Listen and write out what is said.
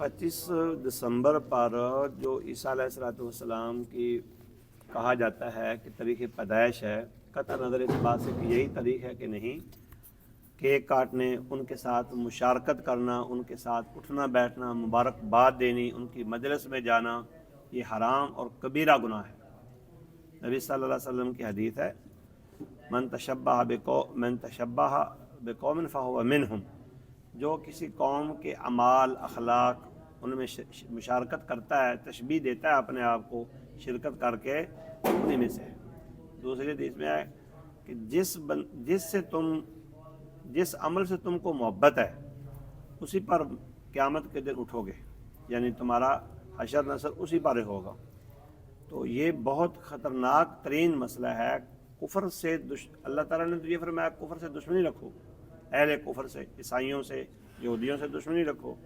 25 दिसंबर पर जो ईसा अलैहिस्सलाम की कहा जाता है कि तारीख़ पैदाइश है, कतई नज़र इस बात से कि यही तारीख़ है कि नहीं, केक काटने, उनके साथ मुशारकत करना, उनके साथ उठना बैठना, मुबारकबाद देनी, उनकी मजलिस में जाना, ये हराम और कबीरा गुनाह है। नबी सल्लल्लाहु अलैहि वसल्लम की हदीस है, मन तशब्बह बिकौमिन फहुव मिनहुम, जो किसी कौम के अमाल अखलाक उनमें मुशारकत करता है, तशबीह देता है अपने आप को शिरकत करके, उन्हीं में से है। दूसरी हदीस में है कि जिस अमल से तुमको मोहब्बत है उसी पर क़यामत के दिन उठोगे, यानी तुम्हारा हशर नसर उसी पर होगा। तो ये बहुत ख़तरनाक तरीन मसला है। कुफ़र से अल्लाह ताला ने तो ये फरमाया कुफ़र से दुश्मनी रखो, अहले कुफ़र से, ईसाइयों से, यहूदियों से दुश्मनी रखो।